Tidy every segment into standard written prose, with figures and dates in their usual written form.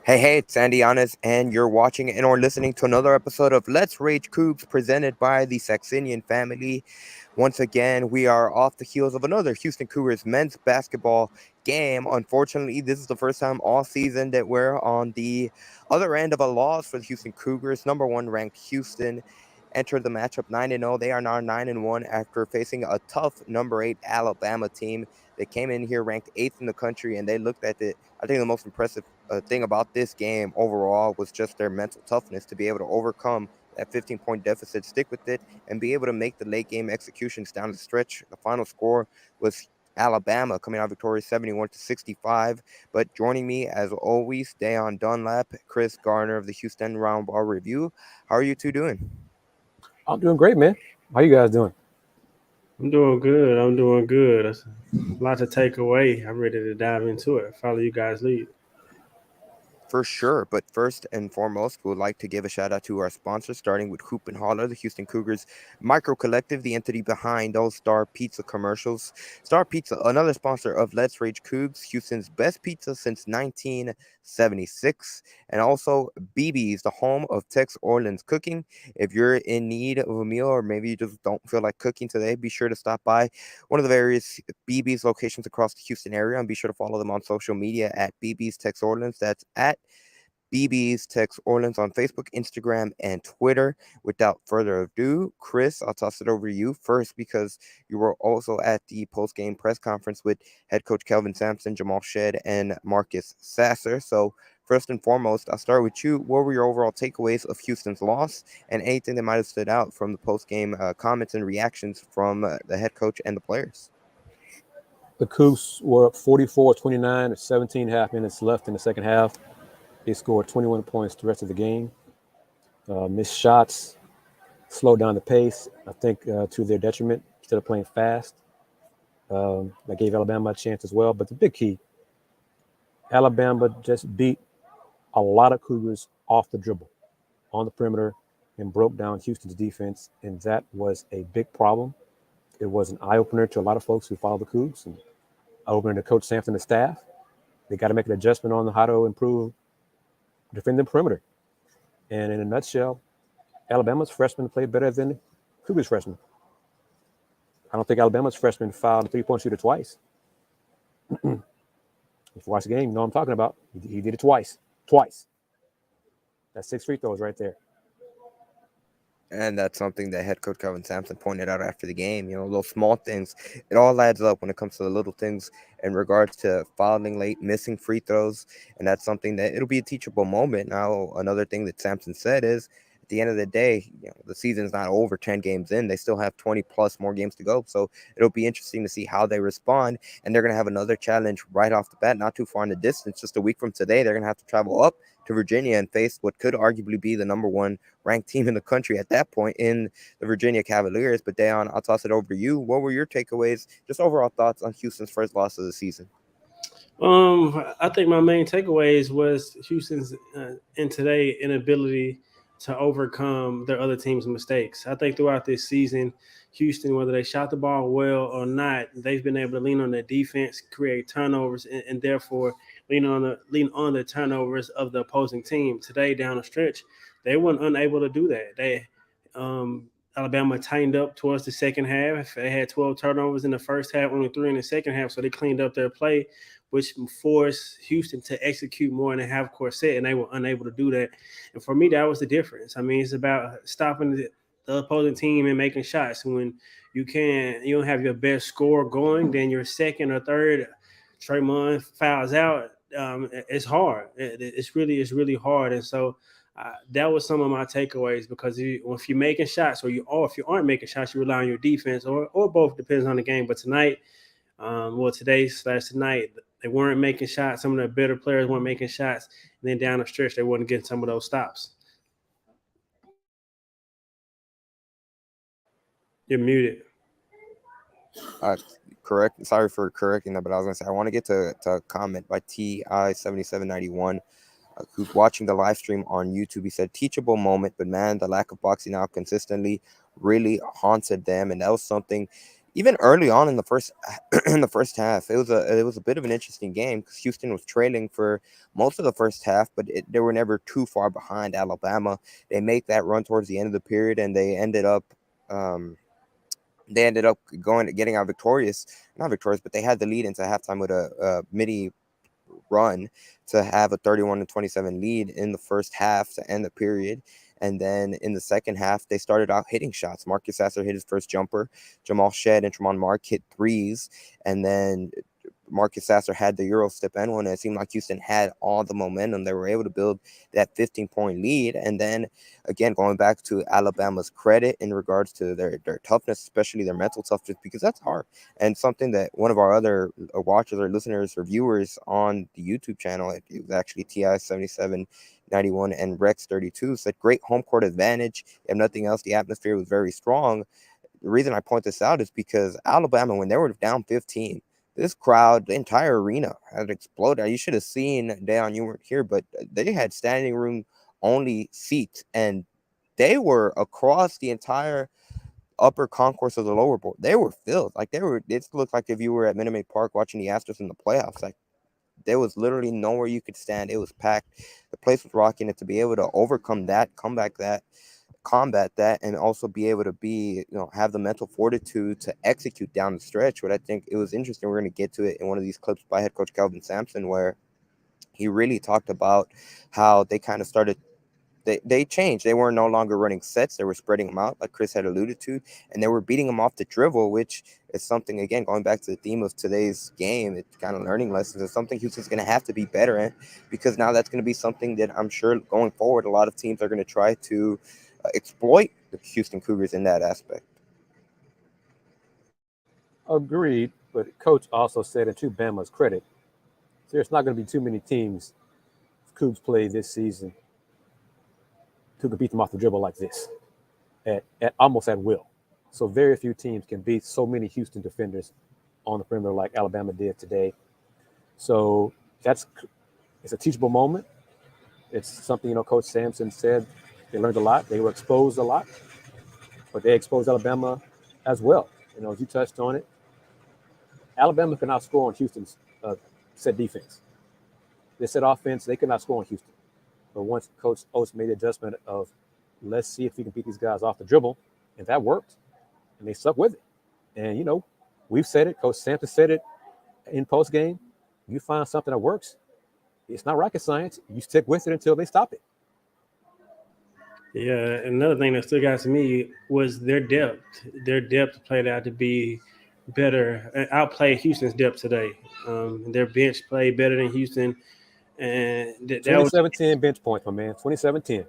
Hey, it's Andy Yanis, and you're watching and or listening to another episode of Let's Rage Coogs presented by the Saxenian Family. Once again, we are off the heels of another Houston Cougars men's basketball game. Unfortunately, this is the first time all season that we're on the other end of a loss for the Houston Cougars. Number one ranked Houston entered the matchup 9-0. They are now 9-1 after facing a tough number 8 Alabama team. They came in here ranked 8th in the country, and they looked at it. I think the most impressive thing about this game overall was just their mental toughness to be able to overcome that 15-point deficit, stick with it, and be able to make the late game executions down the stretch. The final score was Alabama coming out victorious 71-65. But joining me, as always, Dayon Dunlap, Chris Garner of the Houston Roundball Review. How are you two doing? I'm doing great, man. How you guys doing? I'm doing good. I'm doing good. That's a lot to take away. I'm ready to dive into it. Follow you guys' lead. For sure, but first and foremost, we would like to give a shout out to our sponsors, starting with Hoop and Holler, the Houston Cougars Micro Collective, the entity behind those Star Pizza commercials. Star Pizza, another sponsor of Let's Rage Coogs, Houston's best pizza since 1976, and also BB's, the home of Tex Orland's Cooking. If you're in need of a meal, or maybe you just don't feel like cooking today, be sure to stop by one of the various BB's locations across the Houston area, and be sure to follow them on social media at BB's Tex Orleans. That's at BB's Tex Orleans on Facebook, Instagram, and Twitter. Without further ado, Chris, I'll toss it over to you first because you were also at the post-game press conference with head coach Kelvin Sampson, Jamal Shedd, and Marcus Sasser. So first and foremost, I'll start with you. What were your overall takeaways of Houston's loss and anything that might have stood out from the post-game comments and reactions from the head coach and the players? The Cougs were up 44-29 with 17.5 minutes left in the second half. They scored 21 points the rest of the game. Missed shots, slowed down the pace, I think, to their detriment, instead of playing fast. That gave Alabama a chance as well. But the big key, Alabama just beat a lot of Cougars off the dribble on the perimeter and broke down Houston's defense, and that was a big problem. It was an eye-opener to a lot of folks who follow the Cougs, and eye-opener to Coach Sampson and the staff. They got to make an adjustment on how to improve defending the perimeter. And in a nutshell, Alabama's freshmen played better than Cougars freshmen. I don't think Alabama's freshman fouled a three-point shooter twice. If you watch the game, you know what I'm talking about. He did it twice. That's 6 free throws right there. And that's something that head coach Kelvin Sampson pointed out after the game. You know, those small things, it all adds up when it comes to the little things in regards to fouling late, missing free throws. And that's something that it'll be a teachable moment. Now, another thing that Sampson said is at the end of the day, you know, the season's not over 10 games in. They still have 20 plus more games to go. So it'll be interesting to see how they respond. And they're going to have another challenge right off the bat, not too far in the distance. Just a week from today, they're going to have to travel up to Virginia and face what could arguably be the number one ranked team in the country at that point in the Virginia Cavaliers. But Dayon, I'll toss it over to you. What were your takeaways, just overall thoughts on Houston's first loss of the season? I think my main takeaways was Houston's in today inability to overcome their other team's mistakes. I think throughout this season, Houston, whether they shot the ball well or not, they've been able to lean on their defense, create turnovers, and therefore lean on the turnovers of the opposing team. Today, down the stretch, they weren't unable to do that. Alabama tightened up towards the second half. They had 12 turnovers in the first half, only 3 in the second half, so they cleaned up their play, which forced Houston to execute more in the half-court set, and they were unable to do that. And for me, that was the difference. I mean, it's about stopping the opposing team and making shots. When you don't have your best score going, then your second or third, Draymond fouls out. It's hard. It's really hard. And so that was some of my takeaways, because if you're making shots, or if you aren't making shots, you rely on your defense, or both, depends on the game. But tonight, tonight, they weren't making shots. Some of the better players weren't making shots, and then down the stretch, they weren't getting some of those stops. You're muted. Correct. Sorry for correcting that, but I was going to say I want to get to a comment by TI7791. Who's watching the live stream on YouTube. He said, teachable moment, but man, the lack of boxing out consistently really haunted them. And that was something, even early on in the first in the first half, it was a bit of an interesting game because Houston was trailing for most of the first half, but they were never too far behind Alabama. They made that run towards the end of the period, and um, they ended up getting out victorious, not victorious, but they had the lead into halftime with a midi run to have a 31-27 lead in the first half to end the period. And then in the second half, they started out hitting shots. Marcus Sasser hit his first jumper. Jamal Shed and Tremont Mark hit threes. And then Marcus Sasser had the Euro step and one. And it seemed like Houston had all the momentum. They were able to build that 15-point lead. And then again, going back to Alabama's credit in regards to their toughness, especially their mental toughness, because that's hard. And something that one of our other watchers or listeners or viewers on the YouTube channel, it was actually TI7791 and Rex 32, said great home court advantage. If nothing else, the atmosphere was very strong. The reason I point this out is because Alabama, when they were down 15, this crowd, the entire arena had exploded. You should have seen, Dayon, you weren't here, but they had standing room only seats, and they were across the entire upper concourse of the lower board. They were filled. It looked like if you were at Minute Maid Park watching the Astros in the playoffs. Like, there was literally nowhere you could stand. It was packed. The place was rocking. And to be able to overcome that, combat that, and also be able to have the mental fortitude to execute down the stretch. What I think it was interesting, we're going to get to it in one of these clips by head coach Kelvin Sampson, where he really talked about how they kind of started. They changed. They were no longer running sets. They were spreading them out, like Chris had alluded to, and they were beating them off the dribble, which is something, again, going back to the theme of today's game, it's kind of learning lessons. It's something Houston's going to have to be better in, because now that's going to be something that I'm sure going forward, a lot of teams are going to try to exploit the Houston Cougars in that aspect. Agreed, but coach also said, and to Bama's credit, there's not going to be too many teams Cougs play this season who can beat them off the dribble like this, at almost at will. So very few teams can beat so many Houston defenders on the perimeter like Alabama did today. So it's a teachable moment. It's something, Coach Sampson said they learned a lot. They were exposed a lot, but they exposed Alabama as well. As you touched on it, Alabama cannot score on Houston's set defense. They set offense, they could not score on Houston. But once Coach Oates made the adjustment of, let's see if we can beat these guys off the dribble, and that worked, and they stuck with it. And, we've said it, Coach Sampson said it in post-game, you find something that works, it's not rocket science. You stick with it until they stop it. Yeah, another thing that stood out to me was their depth. Their depth played out to be better, outplayed Houston's depth today. Their bench played better than Houston. And that was 27-10 bench points, my man. 27-10.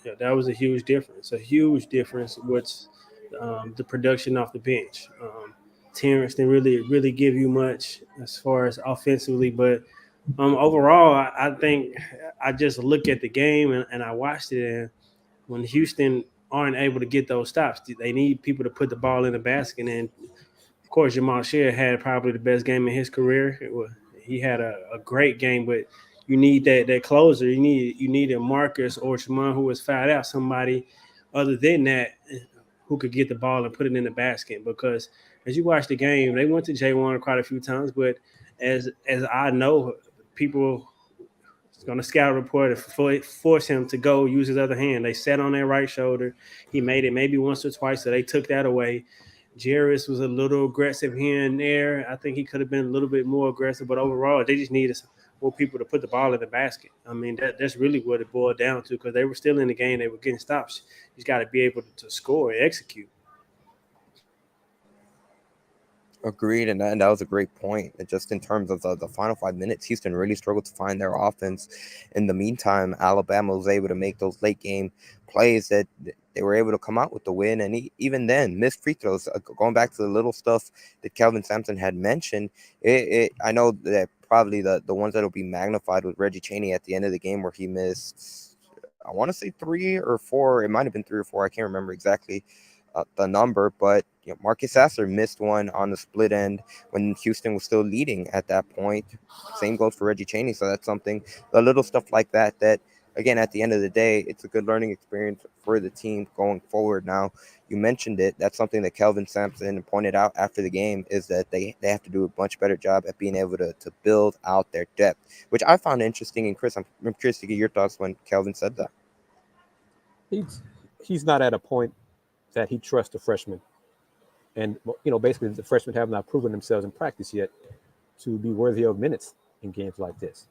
Yeah, that was a huge difference. A huge difference with the production off the bench. Terrence didn't really give you much as far as offensively, but overall, I think I just look at the game and I watched it. And when Houston aren't able to get those stops, they need people to put the ball in the basket. And of course, Jamal Sheard had probably the best game in his career. He had a great game, but you need that closer. You need a Marcus or someone who was fouled out, somebody other than that who could get the ball and put it in the basket. Because as you watch the game, they went to J1 quite a few times, but as I know, people going to scout report and force him to go use his other hand. They sat on their right shoulder. He made it maybe once or twice, so they took that away. Jarris was a little aggressive here and there. I think he could have been a little bit more aggressive, but overall, they just needed more people to put the ball in the basket. I mean, that's really what it boiled down to, because they were still in the game. They were getting stops. You just got to be able to score and execute. Agreed, and that was a great point. Just in terms of the final 5 minutes, Houston really struggled to find their offense. In the meantime, Alabama was able to make those late game plays that they were able to come out with the win. And even then, missed free throws. Going back to the little stuff that Kelvin Sampson had mentioned, I know that probably the ones that will be magnified with Reggie Chaney at the end of the game, where he missed, I want to say 3 or 4. It might have been 3 or 4. I can't remember exactly the number, but Marcus Sasser missed one on the split end when Houston was still leading at that point. Same goes for Reggie Chaney. So that's something, the little stuff like that again, at the end of the day, it's a good learning experience for the team going forward. Now, you mentioned it. That's something that Kelvin Sampson pointed out after the game, is that they have to do a much better job at being able to build out their depth, which I found interesting. And Chris, I'm curious to get your thoughts when Kelvin said that. He's not at a point that he trusts the freshmen. And, basically the freshmen have not proven themselves in practice yet to be worthy of minutes in games like this.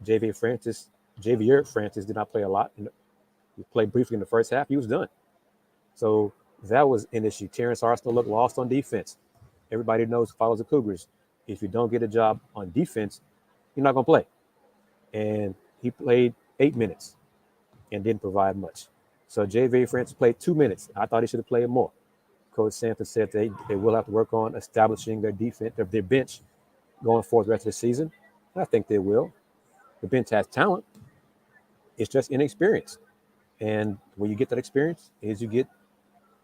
Javier Francis did not play a lot. He played briefly in the first half. He was done. So that was an issue. Terrence Arsenal looked lost on defense. Everybody knows, follows the Cougars. If you don't get a job on defense, you're not going to play. And he played 8 minutes and didn't provide much. So Javier Francis played 2 minutes. I thought he should have played more. Coach Sampson said they will have to work on establishing their defense, their bench going forward the rest of the season. And I think they will. The bench has talent. It's just inexperience. And when you get that experience is you get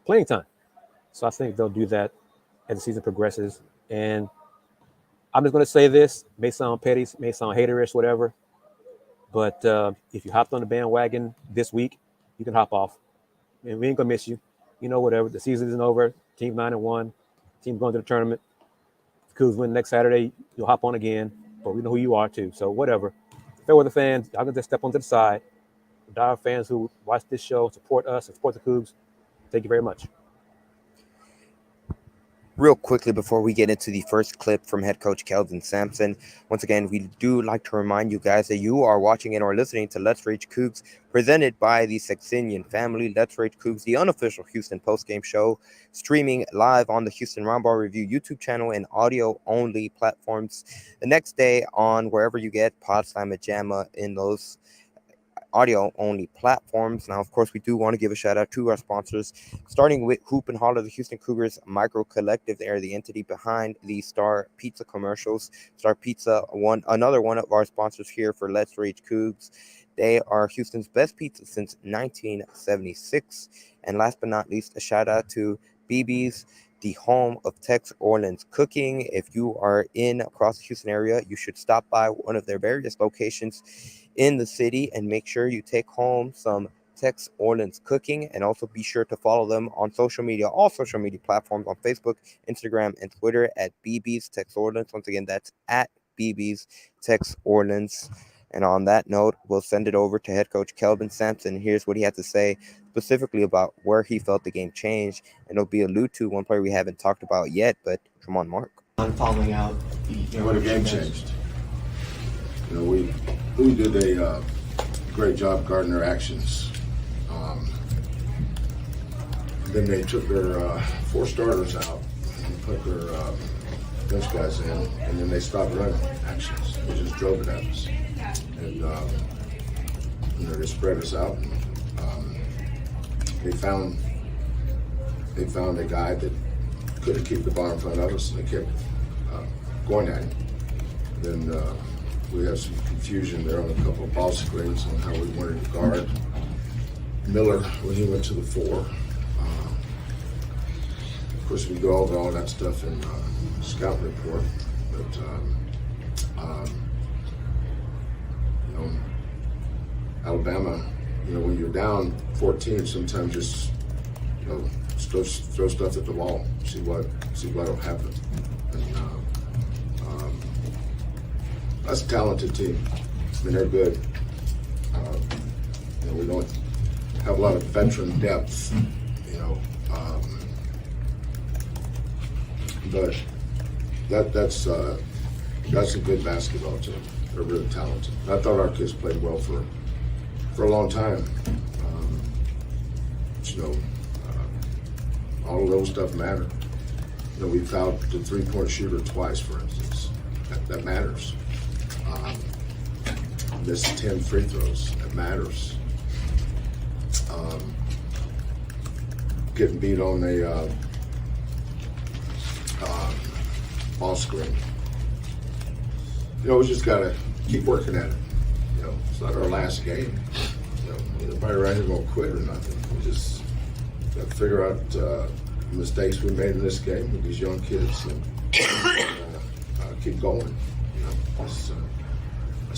playing time. So I think they'll do that as the season progresses. And I'm just going to say this, may sound petty, may sound haterish, whatever. But if you hopped on the bandwagon this week, you can hop off. And we ain't going to miss you. Whatever. The season isn't over. Team 9-1. Team going to the tournament. The Cougs win next Saturday. You'll hop on again. But we know who you are too. So whatever. Fairweather fans, y'all can just step onto the side. Our fans who watch this show, support us, support the Cougs. Thank you very much. Real quickly before we get into the first clip from head coach Kelvin Sampson, once again, we do like to remind you guys that you are watching and or listening to Let's Rage Coogs, presented by the Saxenian Family. Let's Rage Coogs, the unofficial Houston postgame show, streaming live on the Houston Roundball Review YouTube channel and audio-only platforms. The next day on wherever you get Podslam, Jamma, in those audio-only platforms. Now, of course, we do want to give a shout-out to our sponsors, starting with Hoop and Holler, the Houston Cougars Micro Collective. They are the entity behind the Star Pizza commercials. Star Pizza, another one of our sponsors here for Let's Rage Coogs. They are Houston's best pizza since 1976. And last but not least, a shout-out to BB's, the home of Tex Orland's Cooking. If you are in across the Houston area, you should stop by one of their various locations in the city and make sure you take home some Tex Orland's Cooking, and also be sure to follow them on social media, all social media platforms, on Facebook, Instagram, and Twitter at BB's Tex Orland's. Once again, that's at BB's Tex Orland's. And on that note, we'll send it over to head coach Kelvin Sampson. Here's what he had to say specifically about where he felt the game changed, and it'll be allude to one player we haven't talked about yet, but come on, Mark. On following out, the game changed. We did a great job guarding their actions. Then they took their 4 starters out and put their bench guys in, and then they stopped running actions. They just drove it at us, and they spread us out. And, they found a guy that couldn't keep the ball in front of us, and they kept going at him. Then we had some confusion there on a couple of ball screens on how we wanted to guard Miller when he went to the 4. Of course, we go over all that stuff in scout report, but Alabama, when you're down 14, sometimes just throw stuff at the wall, see what'll happen. And that's a talented team. They're good. We don't have a lot of veteran depth, but that's a good basketball team. They're really talented. I thought our kids played well for a long time. All of those stuff matter. We fouled the 3-point shooter twice, for instance. That matters. Missed 10 free throws. That matters. Getting beat on a ball screen. We just got to keep working at it. It's not our last game. Nobody around here going to quit or nothing. We just got to figure out the mistakes we made in this game with these young kids and keep going. That's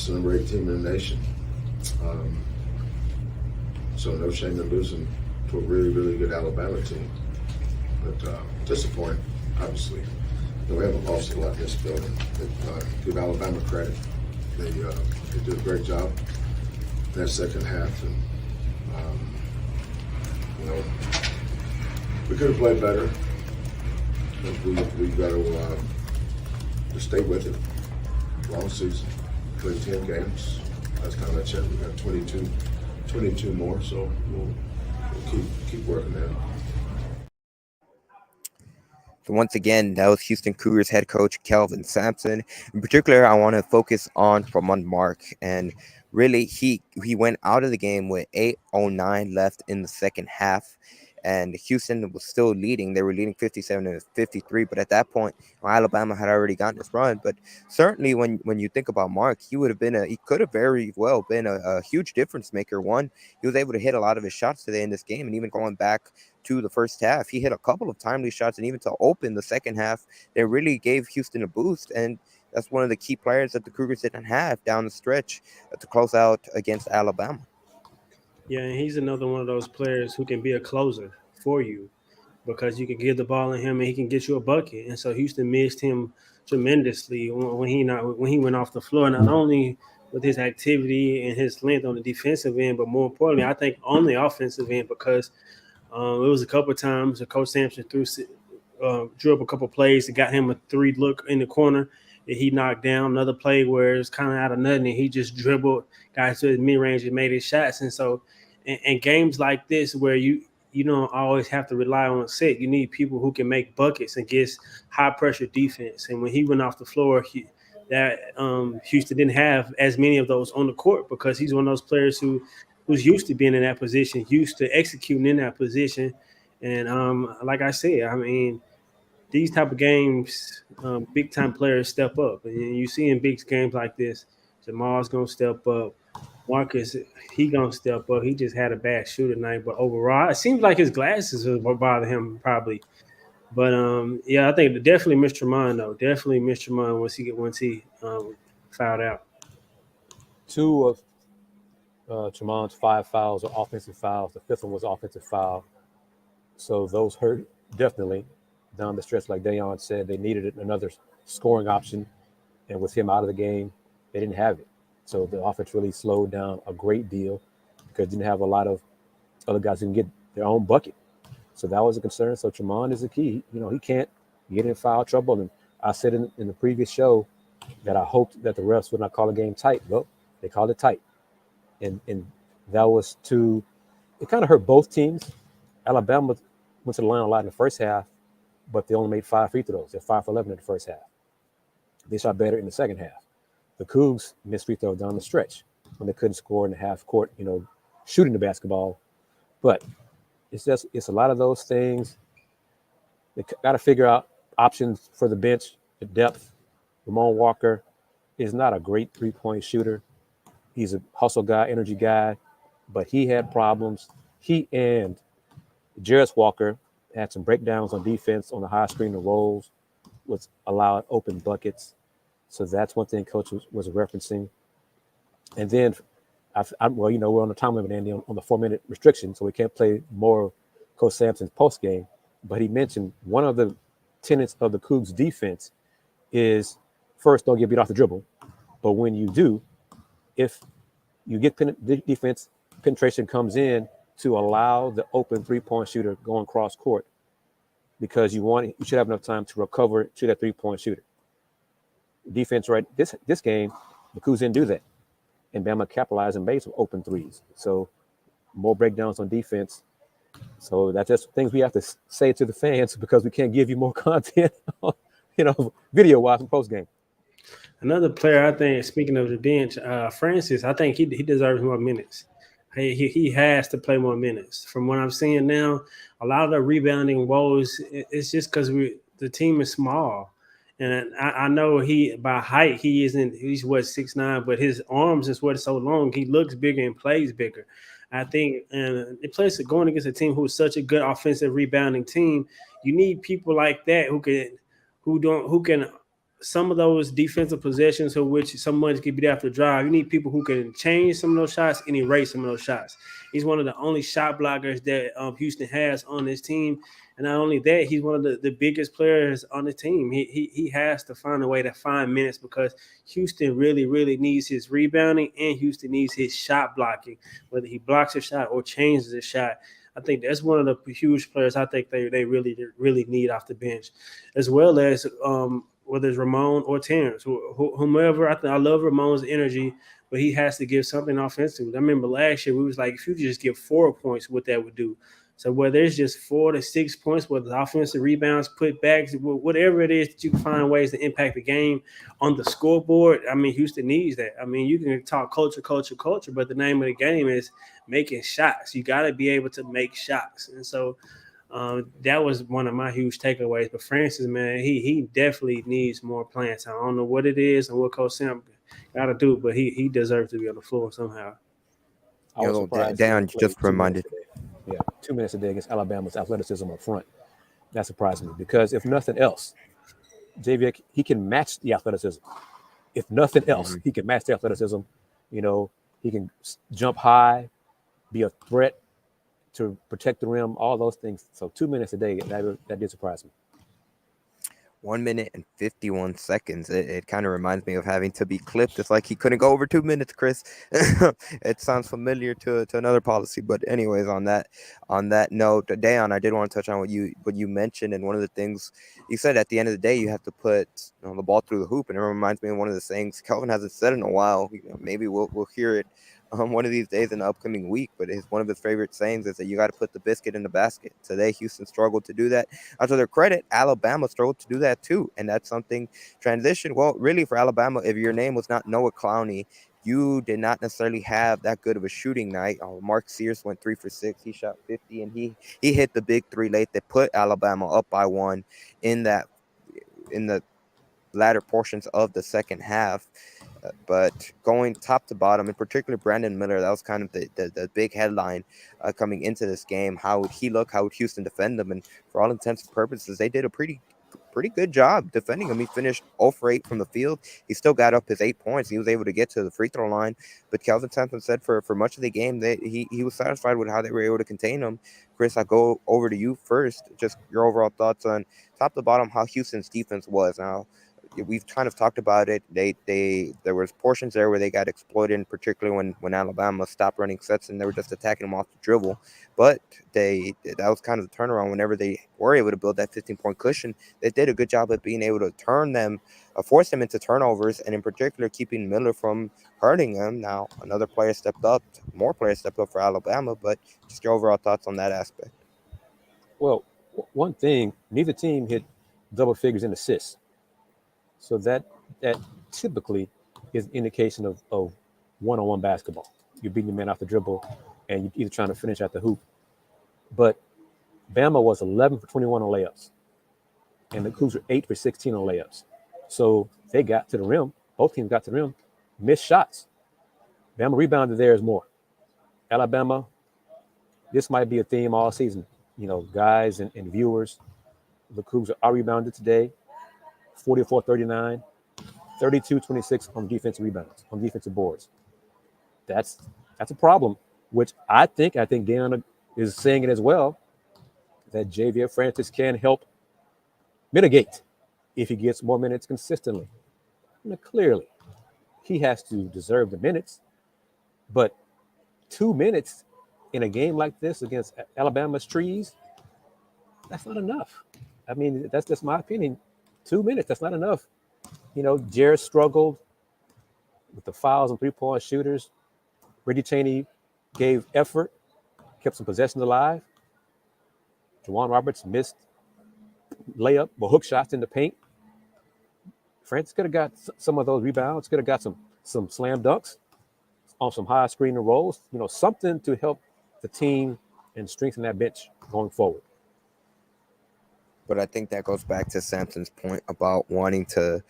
the number 8 team in the nation. So no shame in losing to a really, really good Alabama team. But disappointing, obviously. We haven't lost a lot in this building. But, give Alabama credit. They did a great job in that second half. And, we could have played better. But we got to stay with it. Long season. Played 10 games. Last time I checked, we got 22 more. So we'll keep working that. So once again, that was Houston Cougars head coach Kelvin Sampson. In particular, I want to focus on Mark. And really, he went out of the game with 8:09 left in the second half. And Houston was still leading. They were leading 57-53. But at that point, Alabama had already gotten this run. But certainly when you think about Mark, he could have very well been a huge difference maker. One, he was able to hit a lot of his shots today in this game. And even going back to the first half, he hit a couple of timely shots. And even to open the second half, they really gave Houston a boost. And that's one of the key players that the Cougars didn't have down the stretch to close out against Alabama. Yeah, and he's another one of those players who can be a closer for you because you can give the ball to him and he can get you a bucket. And so Houston missed him tremendously when he went off the floor, not only with his activity and his length on the defensive end, but more importantly, I think on the offensive end, because it was a couple of times that Coach Sampson drew up a couple of plays that got him a 3 look in the corner that he knocked down. Another play where it's kind of out of nothing and he just dribbled, got to his mid-range and made his shots. And so in games like this where you don't always have to rely on a set, you need people who can make buckets against high-pressure defense. And when he went off the floor, Houston didn't have as many of those on the court because he's one of those players who's used to being in that position, used to executing in that position. And like I said, I mean, these type of games, big-time players step up. And you see in big games like this, Jamal's going to step up. Marcus, he going to step up. He just had a bad shooter tonight. But overall, it seems like his glasses will bother him probably. But, I think definitely Mr. Tremont, though. Definitely Mr. Tremont once he fouled out. 2 of Tremont's 5 fouls are offensive fouls. The 5th one was offensive foul. So those hurt definitely down the stretch. Like Dayon said, they needed another scoring option. And with him out of the game, they didn't have it. So the offense really slowed down a great deal because they didn't have a lot of other guys who can get their own bucket. So that was a concern. So Tremont is the key. He can't get in foul trouble. And I said in the previous show that I hoped that the refs would not call a game tight. Well, they called it tight. And that was it kind of hurt both teams. Alabama went to the line a lot in the first half, but they only made 5 free throws. They're 5 for 11 in the first half. They shot better in the second half. The Cougs missed free throws down the stretch when they couldn't score in the half court, shooting the basketball. But it's a lot of those things. They got to figure out options for the bench, the depth. Ramon Walker is not a great 3-point shooter. He's a hustle guy, energy guy, but he had problems. He and Jarris Walker had some breakdowns on defense on the high screen and rolls, which allowed open buckets. So that's one thing Coach was referencing. And then, we're on the time limit, Andy, on the 4-minute restriction, so we can't play more of Coach Sampson's post game. But he mentioned one of the tenets of the Cougs defense is, first, don't get beat off the dribble. But when you do, if you get defense, penetration comes in to allow the open 3-point shooter going cross court, because you should have enough time to recover to that 3-point shooter. Defense, right? This game, the Cougs didn't do that, and Bama capitalized and made some open threes. So more breakdowns on defense. So that's just things we have to say to the fans because we can't give you more content, video wise in post game. Another player, I think, speaking of the bench, Francis, I think he deserves more minutes. He has to play more minutes. From what I'm seeing now, a lot of the rebounding woes, it's just because the team is small. And I know by height, he's 6'9", but his arms is so long, he looks bigger and plays bigger. I think it plays going against a team who is such a good offensive rebounding team. You need people like that who can some of those defensive possessions for which someone could be after drive, you need people who can change some of those shots and erase some of those shots. He's one of the only shot blockers that Houston has on this team. And not only that, he's one of the biggest players on the team. He has to find a way to find minutes because Houston really, really needs his rebounding and Houston needs his shot blocking, whether he blocks a shot or changes a shot. I think that's one of the huge players I think they really, really need off the bench, as well as whether it's Ramon or Terrence, whomever. I love Ramon's energy, but he has to give something offensively. I remember last year we was like, if you just give 4 points, what that would do. So whether it's just 4 to 6 points, whether it's offensive rebounds, putbacks, whatever it is that you can find ways to impact the game on the scoreboard, I mean, Houston needs that. I mean, you can talk culture, but the name of the game is making shots. You got to be able to make shots. And so that was one of my huge takeaways. But Francis, man, he definitely needs more playing time. I don't know what it is and what Coach Sam got to do, but he deserves to be on the floor somehow. I was surprised. Dan just reminded. Yeah, 2 minutes a day against Alabama's athleticism up front. That surprised me because if nothing else, Javier, he can match the athleticism. If nothing else, he can match the athleticism. You know, he can jump high, be a threat to protect the rim, all those things. So 2 minutes a day, that did surprise me. 1 minute and 51 seconds. It kind of reminds me of having to be clipped. It's like he couldn't go over 2 minutes, Chris. It sounds familiar to another policy. But anyways, on that note, Dayon, I did want to touch on what you mentioned, and one of the things you said at the end of the day, you have to put the ball through the hoop, and it reminds me of one of the sayings Kelvin hasn't said in a while. Maybe we'll hear it one of these days in the upcoming week, but one of his favorite sayings is that you got to put the biscuit in the basket. Today, Houston struggled to do that. To their credit, Alabama struggled to do that too, and that's something transition. Well, really for Alabama, if your name was not Noah Clowney, you did not necessarily have that good of a shooting night. Mark Sears went 3 for 6. He shot 50, and he hit the big three late that put Alabama up by 1 in the latter portions of the second half. But going top to bottom, in particular Brandon Miller, that was kind of the big headline coming into this game. How would he look? How would Houston defend them? And for all intents and purposes, they did a pretty good job defending him. He finished 0 for 8 from the field. He still got up his 8 points. He was able to get to the free throw line. But Kelvin Sampson said for much of the game that he was satisfied with how they were able to contain him. Chris, I'll go over to you first. Just your overall thoughts on top to bottom how Houston's defense was. Now, we've kind of talked about it. There was portions there where they got exploited, in particular when Alabama stopped running sets and they were just attacking them off the dribble. But that was kind of the turnaround. Whenever they were able to build that 15-point cushion, they did a good job at being able to force them into turnovers, and in particular keeping Miller from hurting them. Now, more players stepped up for Alabama, but just your overall thoughts on that aspect. Well, one thing, neither team hit double figures in assists. So that typically is an indication of one-on-one basketball. You're beating the man off the dribble, and you're either trying to finish at the hoop. But Bama was 11 for 21 on layups, and the Cougs were 8 for 16 on layups. So they got to the rim. Both teams got to the rim, missed shots. Bama rebounded theirs more. Alabama, this might be a theme all season. Guys and viewers, the Cougs are rebounded today. 44-39, 32-26 on defensive rebounds, on defensive boards. That's a problem, which I think Deanna is saying it as well, that Javier Francis can help mitigate if he gets more minutes consistently. Clearly, he has to deserve the minutes, but 2 minutes in a game like this against Alabama's trees, that's not enough. I mean, that's just my opinion. 2 minutes, that's not enough. Jared struggled with the fouls and three-point shooters. Brady Chaney gave effort, kept some possessions alive. Juwan Roberts missed layup or hook shots in the paint. Francis could have got some of those rebounds, could have got some slam dunks on some high screen and rolls, something to help the team and strengthen that bench going forward. But I think that goes back to Sampson's point about wanting to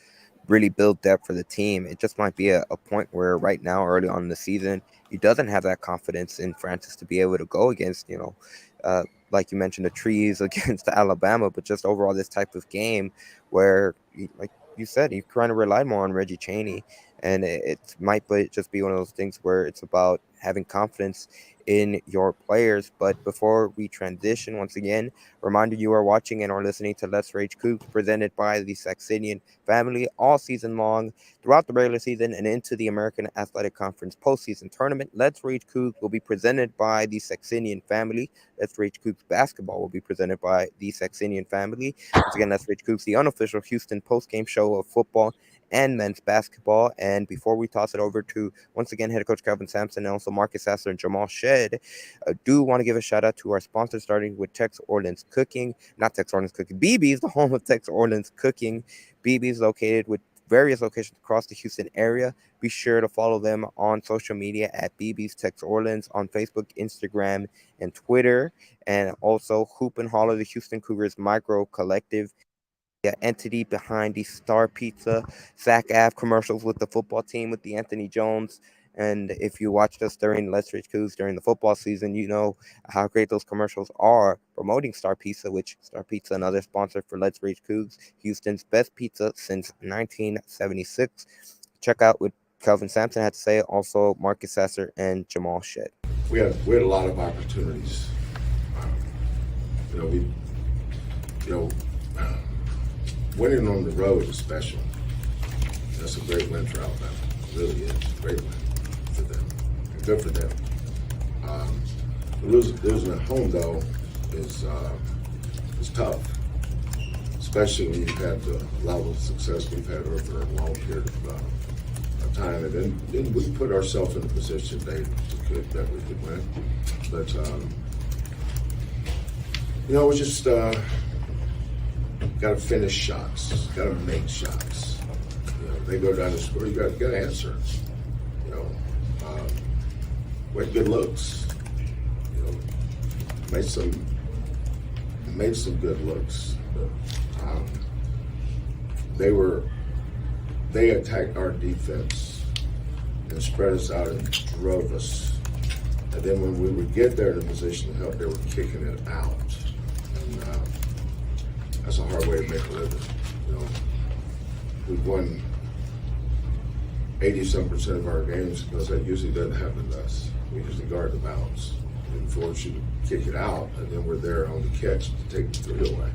really build depth for the team. It just might be a point where right now, early on in the season, he doesn't have that confidence in Francis to be able to go against, like you mentioned, the trees against Alabama, but just overall this type of game where, like you said, you kind of relied more on Reggie Chaney, and it might just be one of those things where it's about having confidence in your players. But before we transition, once again, reminder you are watching and are listening to Let's Rage Coogs, presented by the Saxenian Family all season long, throughout the regular season and into the American Athletic Conference postseason tournament. Let's Rage Coogs will be presented by the Saxenian Family. Let's Rage Coogs basketball will be presented by the Saxenian Family. Once again, Let's Rage Coogs, the unofficial Houston post-game show of football and men's basketball. And before we toss it over to, once again, head coach Calvin Sampson and also Marcus Sasser and Jamal Shedd, I do want to give a shout out to our sponsors, starting with Tex Orleans Cooking, not Tex Orleans Cooking, BB's, the home of Tex Orleans Cooking. BB's located with various locations across the Houston area. Be sure to follow them on social media at BB's Tex Orleans on Facebook, Instagram, and Twitter. And also Hoop and Holler, the Houston Cougars Micro Collective, entity behind the Star Pizza, Sac Ave commercials with the football team with the Anthony Jones. And if you watched us during Let's Rage Coogs during the football season, you know how great those commercials are promoting Star Pizza, which Star Pizza, another sponsor for Let's Rage Coogs, Houston's best pizza since 1976. Check out what Calvin Sampson had to say, also Marcus Sasser and Jamal Shedd. We had a lot of opportunities. Winning on the road is special. That's a great win for Alabama. It really is a great win for them. Good for them. Losing at home though is tough, especially when you've had the level of success we've had over a long period of time. And then we put ourselves in a position that we could win. But we just got to finish shots, got to make shots. They go down the score, you got to answer. We had good looks. Made some good looks. But, they attacked our defense and spread us out and drove us. And then when we would get there in a position to help, they were kicking it out. And that's a hard way to make a living. We've won 80-some% of our games because that usually doesn't happen to us. We usually guard the bounce and force you to kick it out, and then we're there on the catch to take the three away.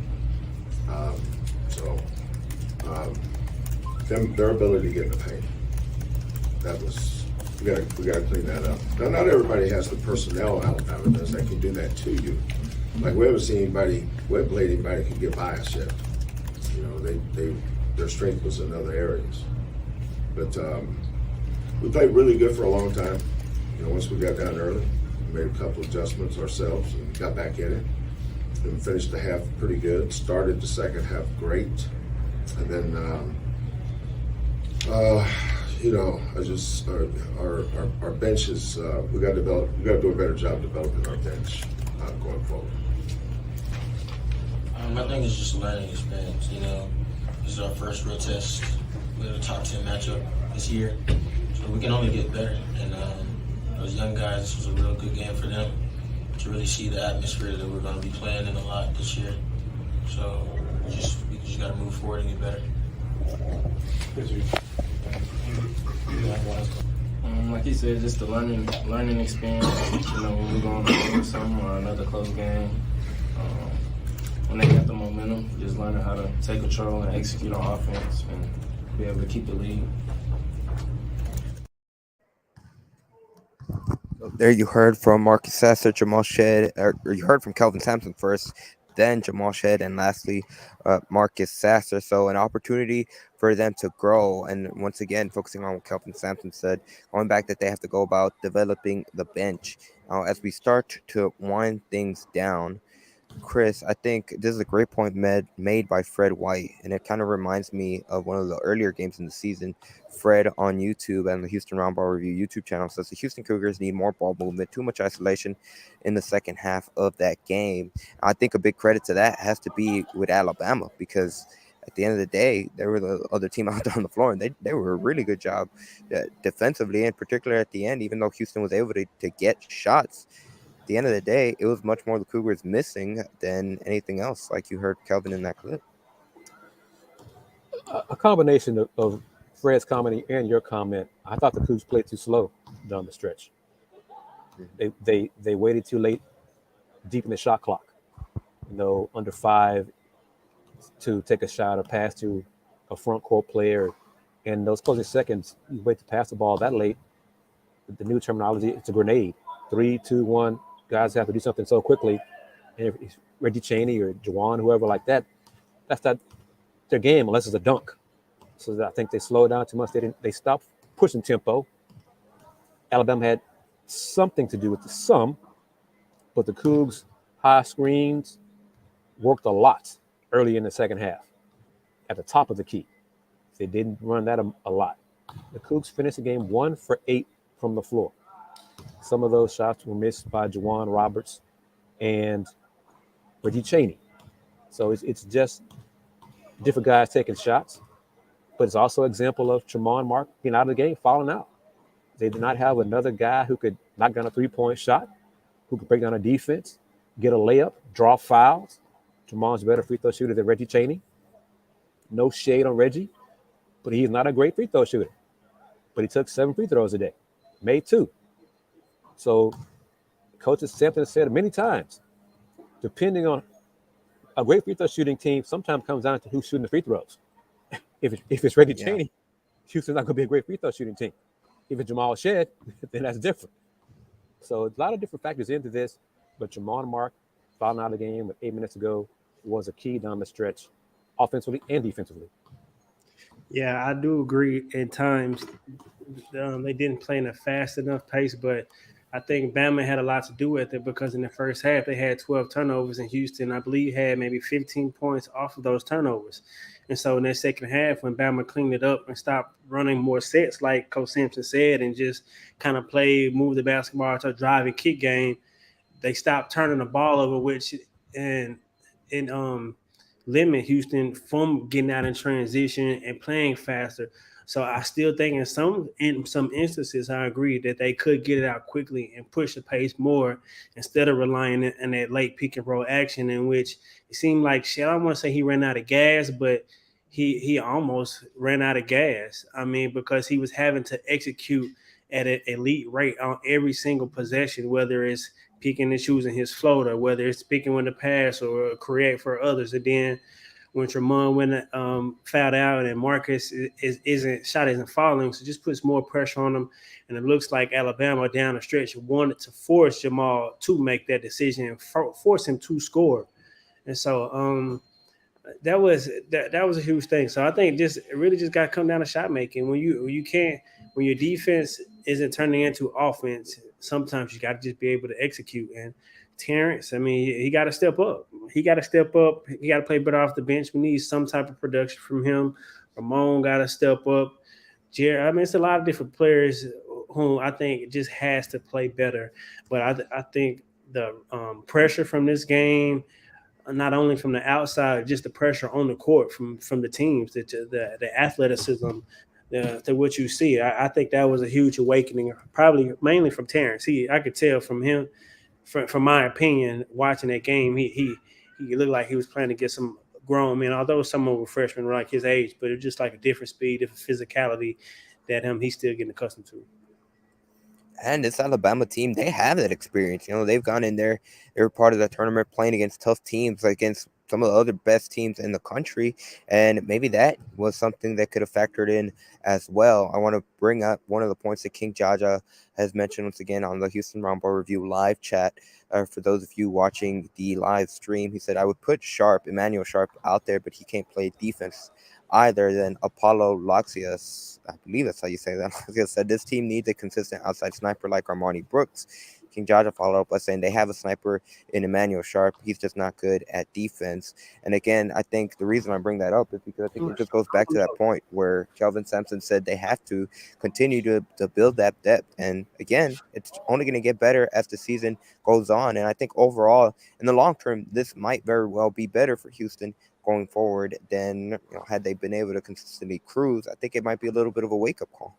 Their ability to get in the paint, we got to clean that up. Now, not everybody has the personnel Alabama does that can do that to you. Like we haven't seen anybody can get by us yet. Their strength was in other areas. But we played really good for a long time. Once we got down early, we made a couple adjustments ourselves and got back in it. Then finished the half pretty good. Started the second half great, and then our bench is we got to do a better job developing our bench going forward. I think it's just a learning experience. This is our first real test with a top 10 matchup this year, so we can only get better. And those young guys, this was a real good game for them to really see the atmosphere that we're going to be playing in a lot this year. So we just got to move forward and get better. Like he said, just a learning experience. When we're going to something or another close game, when they got the momentum, just learning how to take control and execute on offense and be able to keep the lead. There you heard from Marcus Sasser, Jamal Shedd, or you heard from Calvin Sampson first, then Jamal Shedd, and lastly, Marcus Sasser. So an opportunity for them to grow. And once again, focusing on what Calvin Sampson said, going back that they have to go about developing the bench. Now, as we start to wind things down, Chris, I think this is a great point made by Fred White, and it kind of reminds me of one of the earlier games in the season. Fred on YouTube and the Houston Roundball Review YouTube channel says the Houston Cougars need more ball movement, too much isolation in the second half of that game. I think a big credit to that has to be with Alabama, because at the end of the day, they were the other team out there on the floor, and they were a really good job defensively, and particularly at the end, even though Houston was able to get shots. At the end of the day, it was much more the Cougars missing than anything else, like you heard Kelvin in that clip. A combination of Fred's comment and your comment. I thought the Cougs played too slow down the stretch. They waited too late, deep in the shot clock. Under 5 to take a shot or pass to a front court player. And those closing seconds, you wait to pass the ball that late. The new terminology, it's a grenade. 3, 2, 1. Guys have to do something so quickly. And if it's Reggie Chaney or Juwan, whoever like that, that's not their game unless it's a dunk. So I think they slowed down too much. They stopped pushing tempo. Alabama had something to do with the but the Cougs high screens worked a lot early in the second half at the top of the key. They didn't run that a lot. The Cougs finished the game 1 for 8 from the floor. Some of those shots were missed by Juwan Roberts and Reggie Chaney. So it's just different guys taking shots, but it's also an example of Tremont Mark being out of the game, falling out. They did not have another guy who could knock down a three-point shot, who could break down a defense, get a layup, draw fouls. Tremont's a better free throw shooter than Reggie Chaney. No shade on Reggie, but he's not a great free throw shooter. But he took 7 free throws a day, made 2. So Coach Sampson said many times, depending on a great free throw shooting team, sometimes comes down to who's shooting the free throws. If it's Reggie Chaney, Houston's not going to be a great free throw shooting team. If it's Jamal Shed, then that's different. So a lot of different factors into this, but Tremont Mark falling out of the game with 8 minutes to go was a key down the stretch, offensively and defensively. Yeah, I do agree. At times, they didn't play in a fast enough pace, but I think Bama had a lot to do with it because in the first half, they had 12 turnovers in Houston. I believe had maybe 15 points off of those turnovers. And so in that second half, when Bama cleaned it up and stopped running more sets, like Coach Sampson said, and just kind of move the basketball to a drive and kick game, they stopped turning the ball over, which limit Houston from getting out in transition and playing faster. So I still think in some instances, I agree that they could get it out quickly and push the pace more instead of relying on that late pick and roll action in which it seemed like I don't want to say he ran out of gas, but he almost ran out of gas. I mean, because he was having to execute at an elite rate on every single possession, whether it's picking and choosing his floater, whether it's picking when to pass or create for others. And then when Tremont went fouled out and Marcus isn't falling, so just puts more pressure on him. And it looks like Alabama down the stretch wanted to force Jamal to make that decision and force him to score. And so that was a huge thing. So I think it really just got to come down to shot making. When your defense isn't turning into offense, sometimes you got to just be able to execute. And Terrence, I mean, he got to step up. He got to play better off the bench. We need some type of production from him. Ramon got to step up. Jared, I mean, it's a lot of different players whom I think just has to play better. But I think the pressure from this game, not only from the outside, just the pressure on the court from the teams, the athleticism, to what you see. I think that was a huge awakening, probably mainly from Terrence. I could tell from him, from my opinion, watching that game, he looked like he was playing to get some grown men, although some of them were freshmen like his age, but it was just like a different speed, different physicality that he's still getting accustomed to. And this Alabama team, they have that experience. They've gone in there. They were part of the tournament playing against tough teams, against some of the other best teams in the country. And maybe that was something that could have factored in as well. I want to bring up one of the points that King Jaja has mentioned once again on the Houston Roundball Review live chat. For those of you watching the live stream, he said, I would put Emmanuel Sharp out there, but he can't play defense either. Than Apollo Loxias, I believe that's how you say that. Loxias said this team needs a consistent outside sniper like Armani Brooks. King Jaja followed up by saying they have a sniper in Emmanuel Sharp. He's just not good at defense. And again, I think the reason I bring that up is because I think it just goes back to that point where Kelvin Sampson said they have to continue to build that depth. And again, it's only going to get better as the season goes on. And I think overall, in the long term, this might very well be better for Houston going forward than had they been able to consistently cruise. I think it might be a little bit of a wake-up call.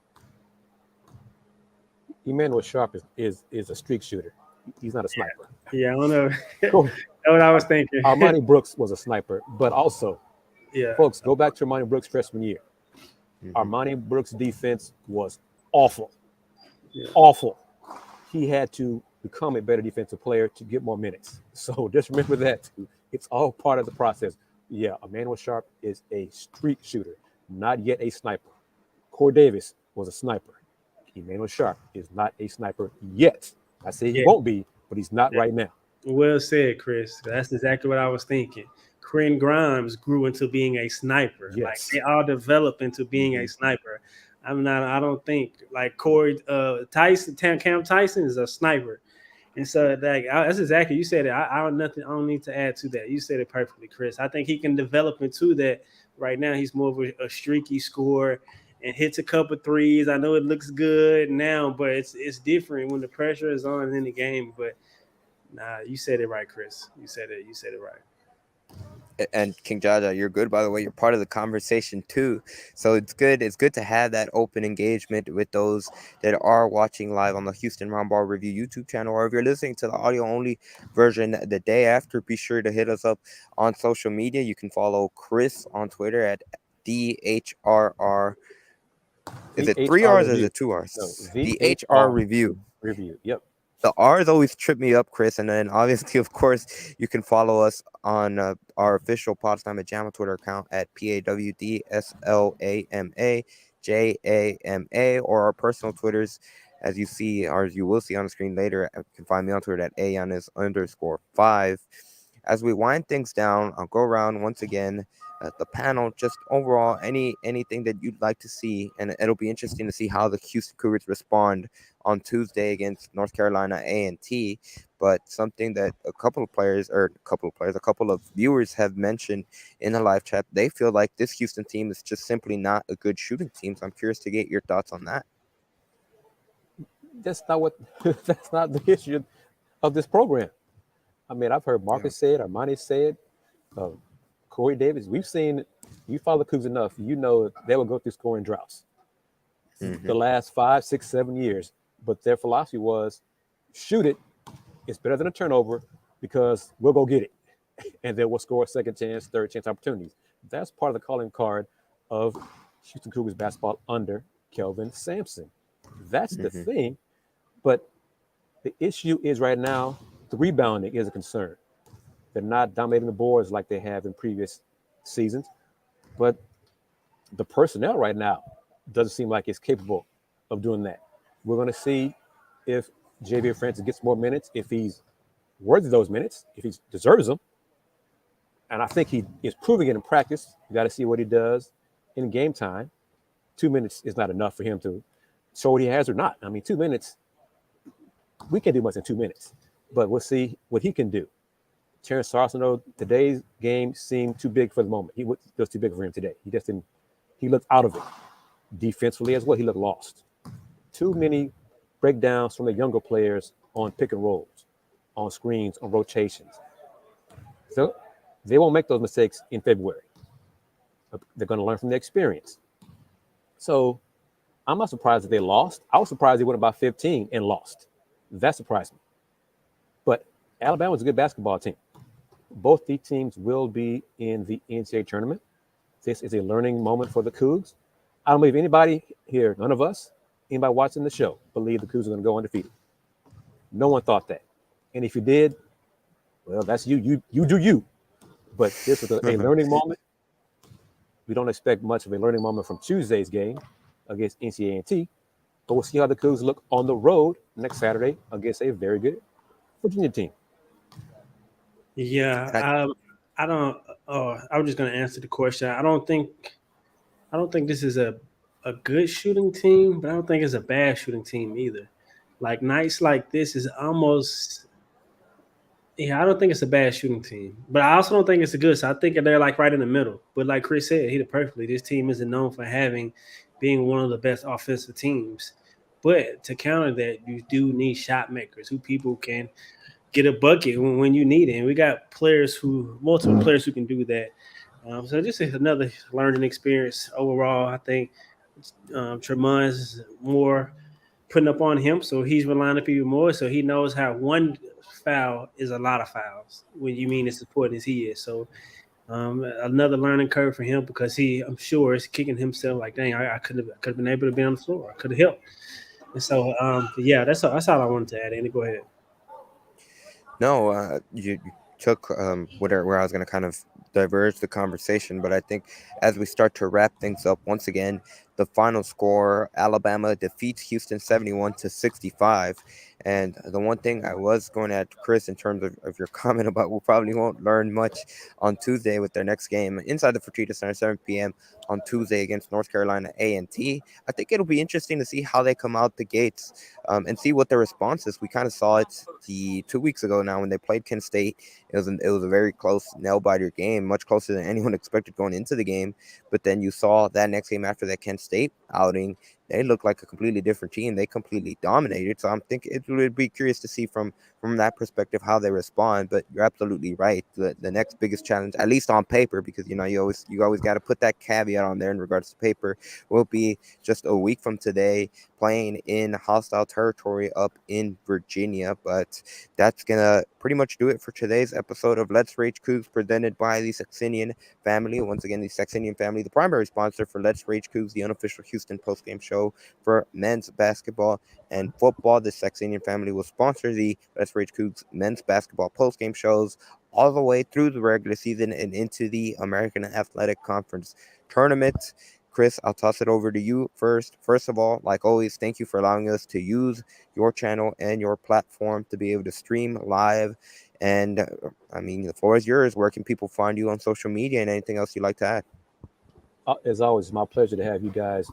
Emmanuel Sharp is a streak shooter. He's not a sniper. Yeah, I don't know. That's what I was thinking. Armani Brooks was a sniper, but also Yeah. Folks, go back to Armani Brooks' freshman year. Armani Brooks' defense was awful. Yeah. Awful. He had to become a better defensive player to get more minutes. So just remember that too. It's all part of the process. Yeah, Emmanuel Sharp is a streak shooter, not yet a sniper. Corey Davis was a sniper. Emmanuel Sharp is not a sniper yet. I say he Yeah. won't be, but he's not Yeah. right now. Well said, Chris. That's exactly what I was thinking. Corinne Grimes grew into being a sniper. Like Yes. they all develop into being a sniper. I don't think like Corey Cam Tyson is a sniper. And so that's exactly you said it. I don't need to add to that. You said it perfectly, Chris. I think he can develop into that. Right now, he's more of a streaky scorer and hits a couple threes. I know it looks good now, but it's different when the pressure is on in the game. But nah, you said it right, Chris. You said it right. And King Jaja, you're good, by the way. You're part of the conversation too. So it's good. It's good to have that open engagement with those that are watching live on the Houston Roundball Review YouTube channel. Or if you're listening to the audio only version the day after, be sure to hit us up on social media. You can follow Chris on Twitter at DHRR. Is it 3 R's or is it 2 R's? No, DHR Review. Yep. The R's always trip me up, Chris. And then obviously, of course, you can follow us on our official Potsdam at Jama Twitter account at PAWDSLAMAJAMA, or our personal Twitters, as you see, or as you will see on the screen later. You can find me on Twitter at @Ayannis_5. As we wind things down, I'll go around once again. The panel, just overall, anything that you'd like to see, and it'll be interesting to see how the Houston Cougars respond on Tuesday against North Carolina A&T. But something that a couple of viewers have mentioned in the live chat, they feel like this Houston team is just simply not a good shooting team. So I'm curious to get your thoughts on that. That's not the issue of this program. I mean, I've heard Marcus say it, Armani say it, Corey Davis. We've seen, you follow the Cougs enough, you know they will go through scoring droughts the last 5, 6, 7 years. But their philosophy was shoot it. It's better than a turnover because we'll go get it. And then we'll score a second chance, third chance opportunities. That's part of the calling card of Houston Cougars basketball under Kelvin Sampson. That's the thing. But the issue is right now, the rebounding is a concern. They're not dominating the boards like they have in previous seasons. But the personnel right now doesn't seem like it's capable of doing that. We're going to see if Javier Francis gets more minutes, if he's worthy of those minutes, if he deserves them. And I think he is proving it in practice. You got to see what he does in game time. 2 minutes is not enough for him to show what he has or not. I mean, 2 minutes, we can't do much in 2 minutes. But we'll see what he can do. Terrence Arsenault, today's game seemed too big for the moment. It was too big for him today. He just didn't. He looked out of it. Defensively as well, he looked lost. Too many breakdowns from the younger players on pick and rolls, on screens, on rotations. So they won't make those mistakes in February. They're going to learn from their experience. So I'm not surprised that they lost. I was surprised they went about 15 and lost. That surprised me. But Alabama's a good basketball team. Both these teams will be in the NCAA tournament. This is a learning moment for the Cougs. I don't believe anybody here, none of us, anybody watching the show, believe the Cougs are going to go undefeated. No one thought that. And if you did, well, that's you. You do you. But this was a learning moment. We don't expect much of a learning moment from Tuesday's game against NCAA, but we'll see how the Cougs look on the road next Saturday against a very good Virginia team. Yeah, I don't. I was just going to answer the question. I don't think this is a good shooting team, but I don't think it's a bad shooting team either. Like nights like this is almost. Yeah, I don't think it's a bad shooting team, but I also don't think it's a good. So I think they're like right in the middle. But like Chris said, he did perfectly. This team isn't known for being one of the best offensive teams. But to counter that, you do need shot makers who people can get a bucket when you need it. And we got multiple players who can do that. So this is another learning experience overall. I think Tremon's more putting up on him, so he's relying on people more. So he knows how one foul is a lot of fouls when you mean as important as he is. So Another learning curve for him because I'm sure, is kicking himself like, dang, I could have been able to be on the floor. I could have helped. And so, yeah, that's all I wanted to add. Andy, go ahead. No, you took where I was going to kind of diverge the conversation, but I think as we start to wrap things up, once again, the final score: Alabama defeats Houston 71-65. And the one thing I was going at Chris in terms of your comment about we probably won't learn much on Tuesday with their next game inside the Fertitta Center, 7 p.m. on Tuesday against North Carolina A&T. I think it'll be interesting to see how they come out the gates and see what their response is. We kind of saw it the 2 weeks ago now when they played Kent State. It was a very close nail-biter game, much closer than anyone expected going into the game. But then you saw that next game after that Kent State outing, they looked like a completely different team. They completely dominated. So I'm thinking it would be curious to see from that perspective how they respond. But you're absolutely right. The next biggest challenge, at least on paper, because you always got to put that caveat on there in regards to paper, will be just a week from today, playing in hostile territory up in Virginia. But that's gonna pretty much do it for today's episode of Let's Rage Coogs, presented by the Saxenian Family. Once again, the Saxenian Family, the primary sponsor for Let's Rage Coogs, the unofficial Houston postgame show for men's basketball and football. The Saxenian Family will sponsor the Let's Rage Coogs men's basketball postgame shows all the way through the regular season and into the American Athletic Conference tournament. Chris, I'll toss it over to you first. First of all, like always, thank you for allowing us to use your channel and your platform to be able to stream live. And the floor is yours. Where can people find you on social media and anything else you'd like to add? As always, it's my pleasure to have you guys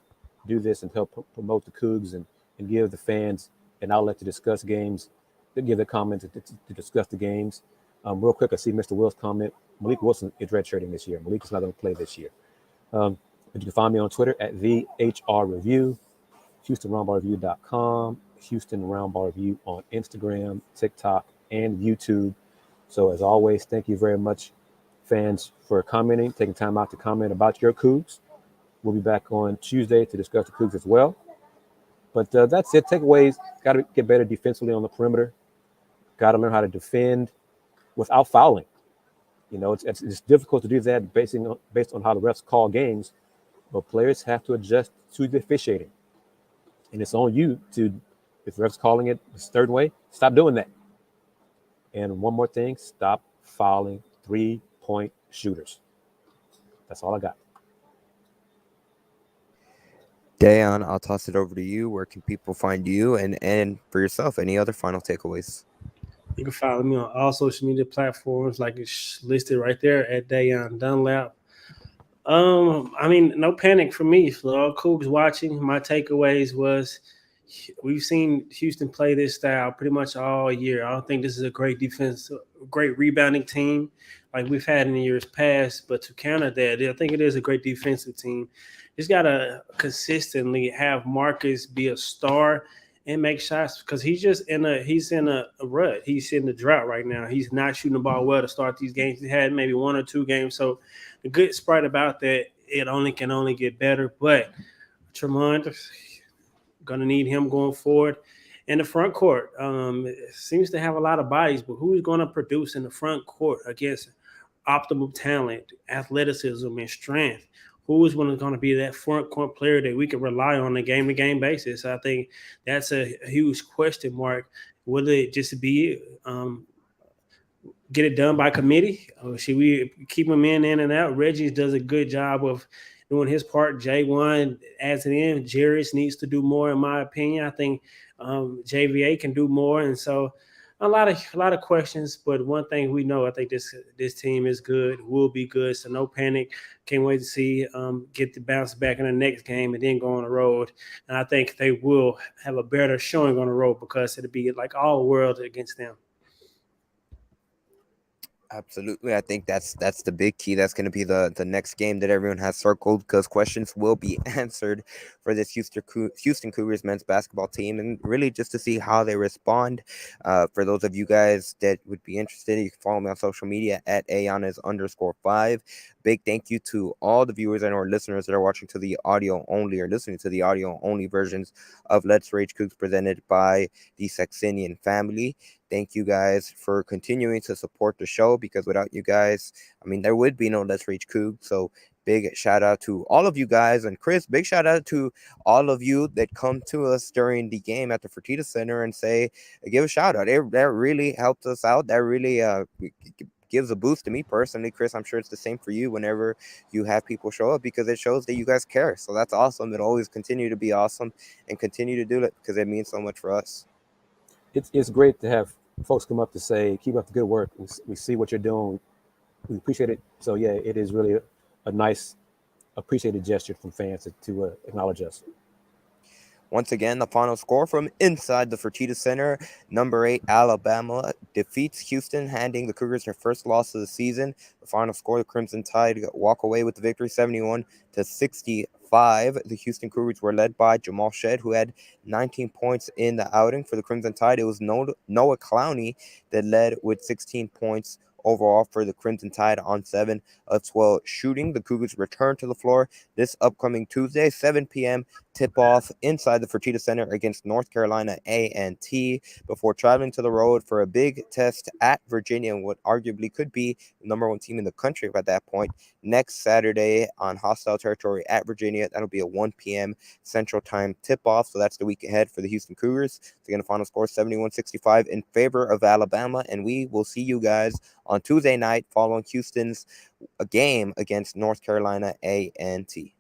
do this and help promote the Cougs and give the fans an outlet to discuss games, to give their comments, to discuss the games. Real quick, I see Mr. Will's comment. Malik Wilson is redshirting this year. Malik is not going to play this year. But you can find me on Twitter at the HR Review, HoustonRoundBallReview.com, Houston Roundball Review on Instagram, TikTok, and YouTube. So as always, thank you very much, fans, for commenting, taking time out to comment about your Cougs. We'll be back on Tuesday to discuss the Cougs as well. But that's it. Takeaways: got to get better defensively on the perimeter. Got to learn how to defend without fouling. It's difficult to do that based on how the refs call games. But players have to adjust to the officiating. And it's on you to, if the ref's calling it a certain way, stop doing that. And one more thing, stop fouling 3-point shooters. That's all I got. Dayon, I'll toss it over to you. Where can people find you? And for yourself, any other final takeaways? You can follow me on all social media platforms, like it's listed right there at Dayon Dunlap. No panic for me. For all Cougs watching, my takeaways was we've seen Houston play this style pretty much all year. I don't think this is a great defense, great rebounding team like we've had in the years past. But to counter that, I think it is a great defensive team. Just got to consistently have Marcus be a star and make shots because he's in a rut. He's in the drought right now. He's not shooting the ball well to start these games. He had maybe 1 or 2 games. So the good part about that, it can only get better. But Tremont, going to need him going forward. And the front court seems to have a lot of bodies, but who's going to produce in the front court against optimal talent, athleticism, and strength? Who is going to be that front court player that we can rely on a game-to-game basis? I think that's a huge question mark. Will it just be get it done by committee? Or should we keep him in and out? Reggie does a good job of doing his part. J1 adds it in. Jarius needs to do more, in my opinion. I think JVA can do more. And so a lot of questions, but one thing we know, I think this team is good, will be good. So no panic. Can't wait to see get the bounce back in the next game and then go on the road. And I think they will have a better showing on the road because it'll be like all world against them. Absolutely. I think that's the big key. That's going to be the next game that everyone has circled because questions will be answered for this Houston Cougars men's basketball team, and really just to see how they respond. For those of you guys that would be interested, you can follow me on social media at Ayonas_5. Big thank you to all the viewers and our listeners that are watching to the audio only or listening to the audio only versions of Let's Rage Coogs presented by the Saxenian Family. Thank you guys for continuing to support the show, because without you guys, I mean, there would be no Let's Rage Coogs. So big shout out to all of you guys. And Chris, big shout out to all of you that come to us during the game at the Fertitta Center and say, give a shout out. That really helps us out. That really gives a boost to me personally. Chris, I'm sure it's the same for you whenever you have people show up, because it shows that you guys care. So that's awesome. It'll always continue to be awesome, and continue to do it because it means so much for us. It's great to have folks come up to say, keep up the good work. We see what you're doing. We appreciate it. So yeah, it is really a nice, appreciated gesture from fans to acknowledge us. Once again, the final score from inside the Fertitta Center: number 8 Alabama defeats Houston, handing the Cougars their first loss of the season. The final score: the Crimson Tide walk away with the victory, 71-65. The Houston Cougars were led by Jamal Shedd, who had 19 points in the outing. For the Crimson Tide, it was Noah Clowney that led with 16 points overall for the Crimson Tide on 7 of 12 shooting. The Cougars return to the floor this upcoming Tuesday, 7 p.m. tip-off inside the Fertitta Center against North Carolina A&T, before traveling to the road for a big test at Virginia, and what arguably could be the number 1 team in the country at that point, next Saturday on hostile territory at Virginia. That'll be a 1 p.m. Central Time tip-off, so that's the week ahead for the Houston Cougars. So again, the final score 71-65 in favor of Alabama, and we will see you guys on Tuesday night following Houston's game against North Carolina A&T.